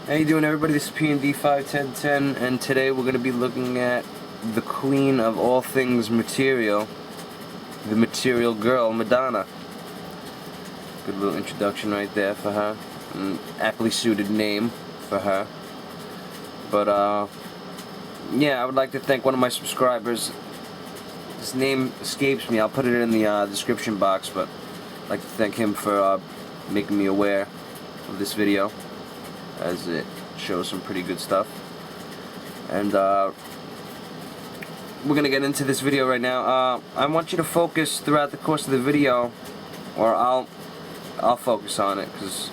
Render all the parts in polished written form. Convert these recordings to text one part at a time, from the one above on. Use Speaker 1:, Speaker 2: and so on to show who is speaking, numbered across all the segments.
Speaker 1: How you doing, everybody? This is P&D51010, and today we're going to be looking at the queen of all things material, the material girl, Madonna. Good little introduction right there for her. An aptly suited name for her. But, yeah, I would like to thank one of my subscribers. His name escapes me. I'll put it in the description box, but I'd like to thank him for making me aware of this video, as it shows some pretty good stuff. And we're gonna get into this video right now. I want you to focus throughout the course of the video, or I'll focus on it, because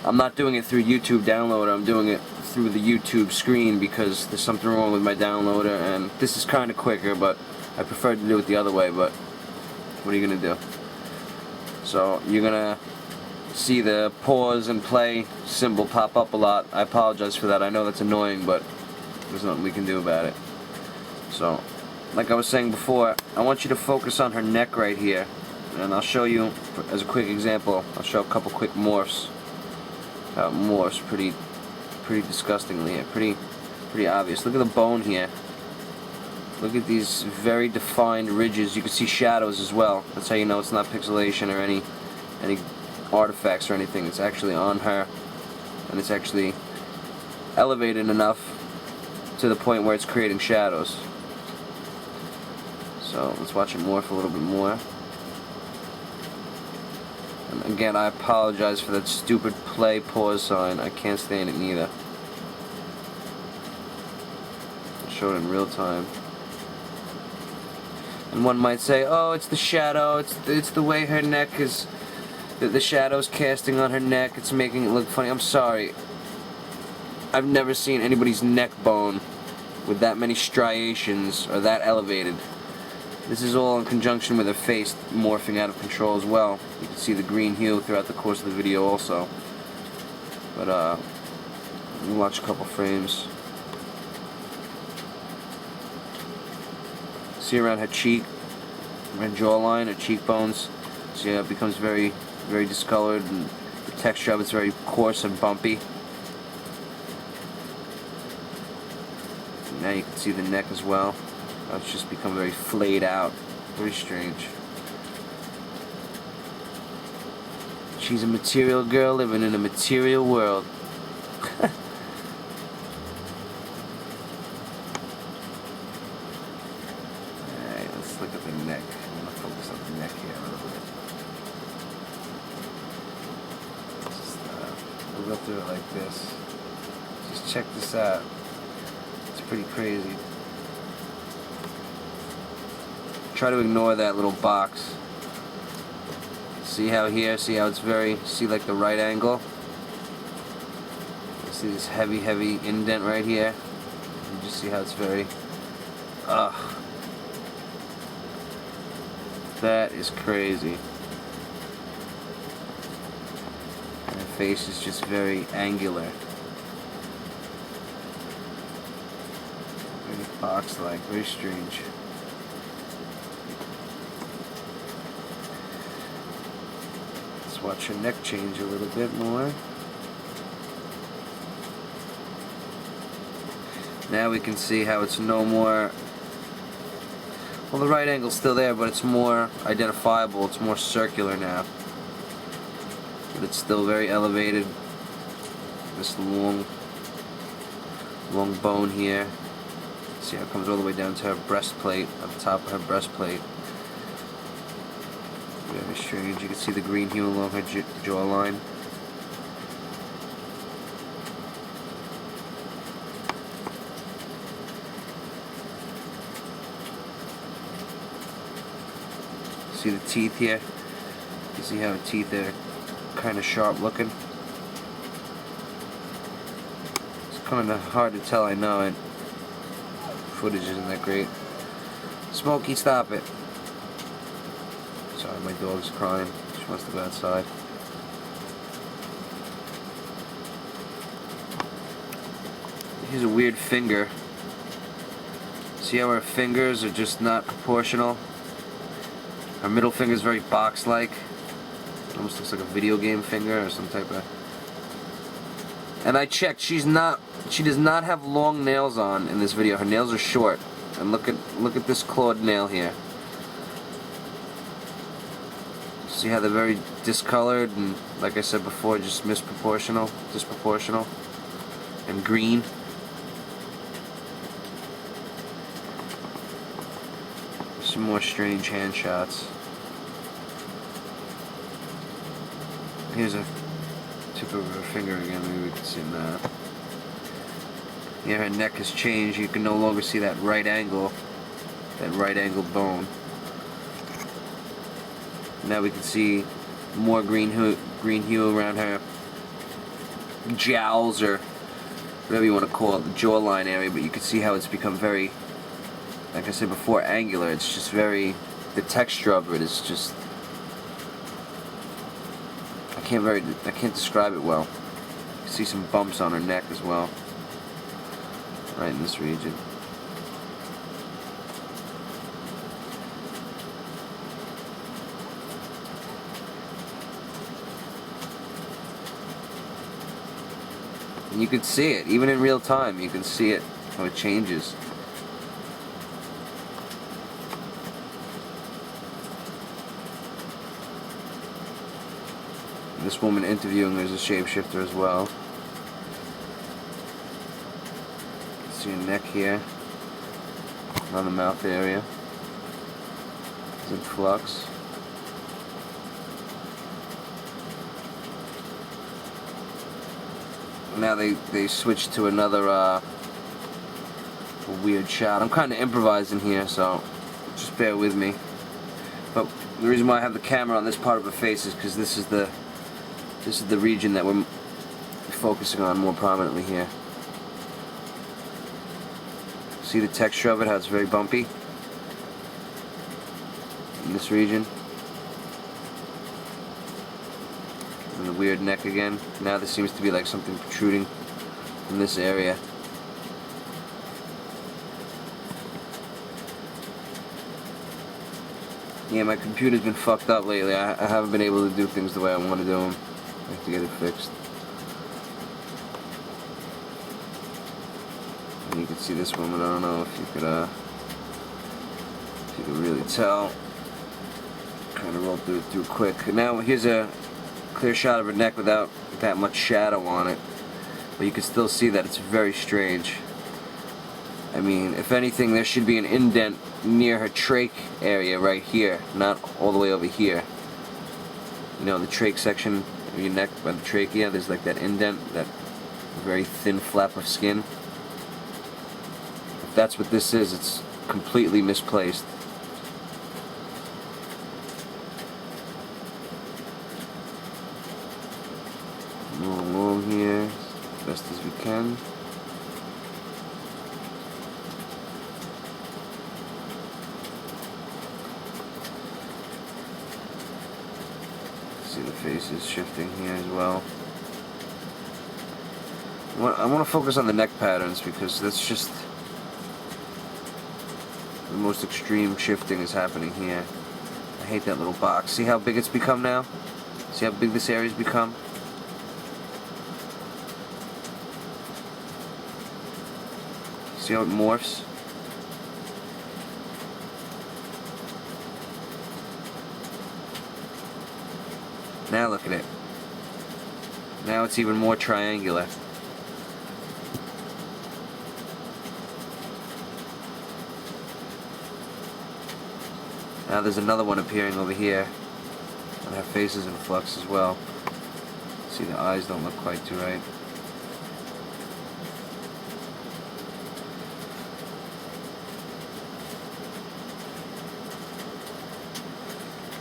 Speaker 1: I'm not doing it through YouTube downloader. I'm doing it through the YouTube screen because there's something wrong with my downloader, and this is kind of quicker, but I prefer to do it the other way. But what are you gonna do? So you're gonna see the pause and play symbol pop up a lot. I apologize for that. I know that's annoying, but there's nothing we can do about it. So, like I was saying before, I want you to focus on her neck right here, and I'll show you, as a quick example, I'll show a couple quick morphs. Morphs pretty disgustingly here, pretty obvious. Look at the bone here. Look at these very defined ridges. You can see shadows as well. That's how you know it's not pixelation or any artifacts or anything. It's actually on her, and it's actually elevated enough to the point where it's creating shadows. So let's watch it morph a little bit more. And again, I apologize for that stupid play pause sign. I can't stand it neither. I'll show it in real time. And one might say, oh, it's the shadow, it's the way her neck is, the shadow's casting on her neck, it's making it look funny. I'm sorry. I've never seen anybody's neck bone with that many striations or that elevated. This is all in conjunction with her face morphing out of control as well. You can see the green hue throughout the course of the video also. But we'll watch a couple frames. See around her cheek, her jawline, her cheekbones. See how it becomes very discolored, and the texture of it's very coarse and bumpy. Now you can see the neck as well. It's just become very flayed out. Very strange. She's a material girl living in a material world. Alright, let's look at the neck. I'm going to focus on the neck here a little bit. We'll go through it like this. Just check this out. It's pretty crazy. Try to ignore that little box. See how here, see how it's see like the right angle? See this heavy indent right here? You just see how it's very, that is crazy. And her face is just very angular. Very box-like, very strange. Watch her neck change a little bit more. Now we can see how it's no more, well, the right angle's still there, but it's more identifiable, it's more circular now. But it's still very elevated. This long bone here. See how it comes all the way down to her breastplate, at the top of her breastplate. Very strange. You can see the green hue along her jawline. See the teeth here? You see how her teeth are kind of sharp looking? It's kind of hard to tell, I know it. Footage isn't that great. Smokey, stop it. Sorry, my dog's crying. She wants to go outside. Here's a weird finger. See how her fingers are just not proportional? Her middle finger is very box-like. Almost looks like a video game finger or some type of And I checked, she does not have long nails on in this video. Her nails are short. And look at this clawed nail here. See how they're very discolored and, like I said before, just disproportional, and green. Some more strange hand shots. Here's a tip of her finger again, maybe we can see that. Yeah, her neck has changed. You can no longer see that right angle bone. Now we can see more green hue around her jowls, or whatever you want to call it, the jawline area, but you can see how it's become very, like I said before, angular. It's just very, the texture of it is just, I can't describe it well. You see some bumps on her neck as well, right in this region. And you can see it, even in real time, you can see it, how it changes. This woman interviewing her is a shapeshifter as well. See a neck here, on the mouth area. It's in flux. Now they switched to another weird shot. I'm kind of improvising here, so just bear with me. But the reason why I have the camera on this part of her face is because this is the region that we're focusing on more prominently here. See the texture of it, how it's very bumpy in this region. And the weird neck again. Now there seems to be like something protruding in this area. Yeah, my computer's been fucked up lately. I haven't been able to do things the way I want to do them. I have to get it fixed. And you can see this woman. I don't know if you could really tell. Kind of rolled through quick. Now here's a clear shot of her neck without that much shadow on it, but you can still see that it's very strange. I mean, if anything, there should be an indent near her trach area right here, not all the way over here. You know, the trach section of your neck by the trachea, there's like that indent, that very thin flap of skin. If that's what this is, it's completely misplaced. Move along here as best as we can. See the faces shifting here as well. I want to focus on the neck patterns because that's just the most extreme shifting is happening here. I hate that little box. See how big it's become now? See how big this area's become? See how it morphs? Now look at it. Now it's even more triangular. Now there's another one appearing over here. And her face is in flux as well. See, the eyes don't look quite too right.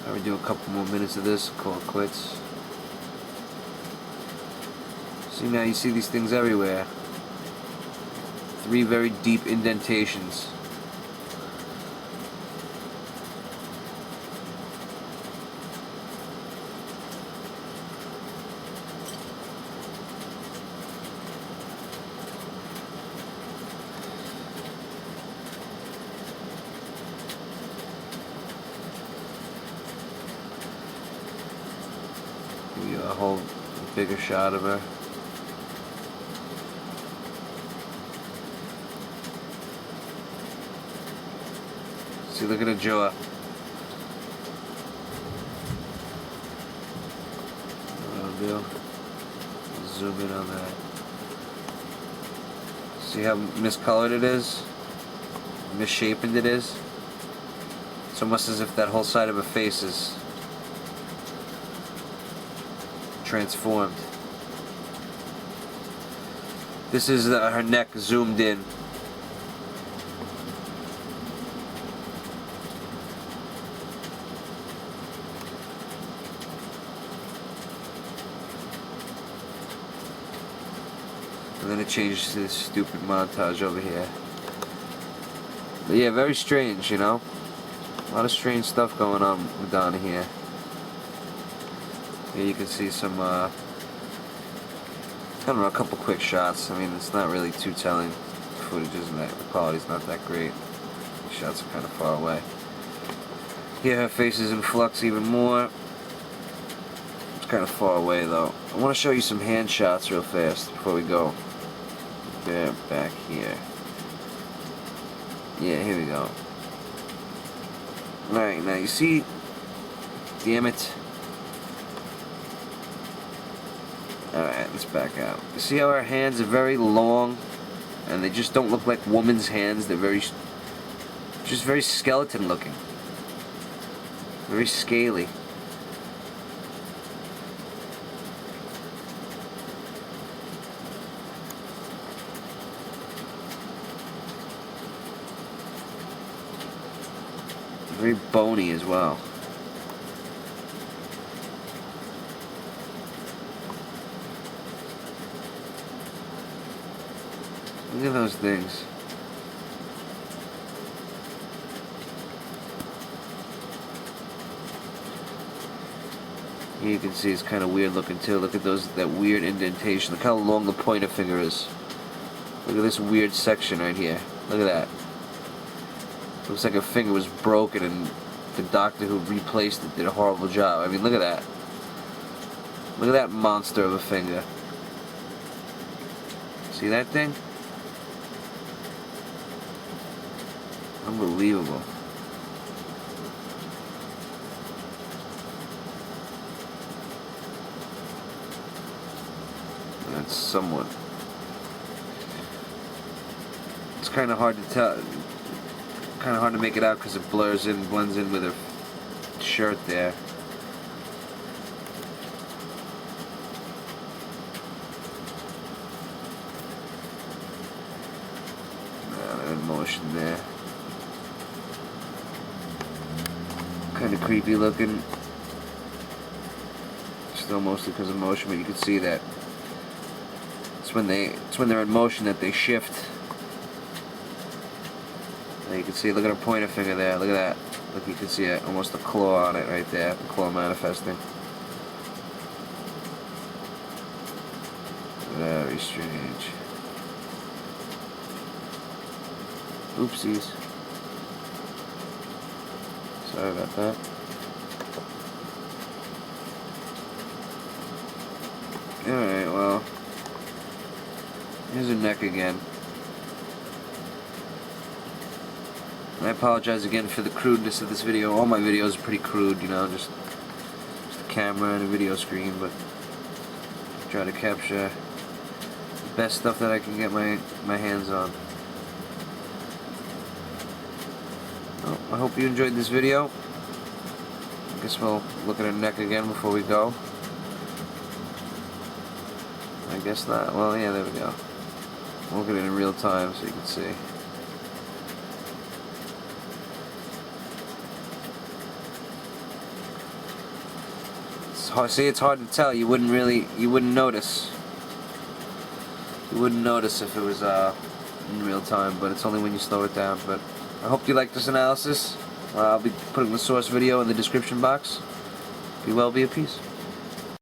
Speaker 1: I would do a couple more minutes of this, call it quits. See, now you see these things everywhere. 3 very deep indentations. Give you a whole bigger shot of her. See, look at her jaw. That'll do. Zoom in on that. See how miscolored it is? Misshapen it is? It's almost as if that whole side of her face is transformed. This is her neck zoomed in. And then it changes to this stupid montage over here. But yeah, very strange, you know? A lot of strange stuff going on with Madonna here. Here you can see some, I don't know, a couple quick shots. I mean, it's not really too telling. The footage isn't that, the quality's not that great. The shots are kind of far away. Here her face is in flux even more. It's kind of far away though. I want to show you some hand shots real fast before we go. There, back here. Yeah, here we go. Alright, now you see, damn it. Alright, let's back out. You see how our hands are very long, and they just don't look like woman's hands. They're just very skeleton looking. Very scaly. Very bony as well. Look at those things. Here you can see it's kind of weird looking too. Look at that weird indentation. Look how long the pointer finger is. Look at this weird section right here. Look at that. Looks like her finger was broken and the doctor who replaced it did a horrible job. I mean, look at that. Look at that monster of a finger. See that thing? Unbelievable. That's somewhat. It's kind of hard to tell. Kind of hard to make it out because it blurs in, blends in with her shirt there. They're in motion there. Kind of creepy looking. Still mostly because of motion, but you can see that it's when they're in motion that they shift. Now you can see, look at her pointer finger there, look at that. Look, you can see it, almost a claw on it right there, the claw manifesting. Very strange. Oopsies. Sorry about that. Alright, well, here's her neck again. And I apologize again for the crudeness of this video. All my videos are pretty crude, you know, just a camera and a video screen, but I try to capture the best stuff that I can get my hands on. Well, I hope you enjoyed this video. I guess we'll look at her neck again before we go. I guess not. Well, yeah, there we go. We'll look at it in real time so you can see. See, it's hard to tell. You wouldn't notice. You wouldn't notice if it was in real time, but it's only when you slow it down. But I hope you liked this analysis. I'll be putting the source video in the description box. Be well, be at peace.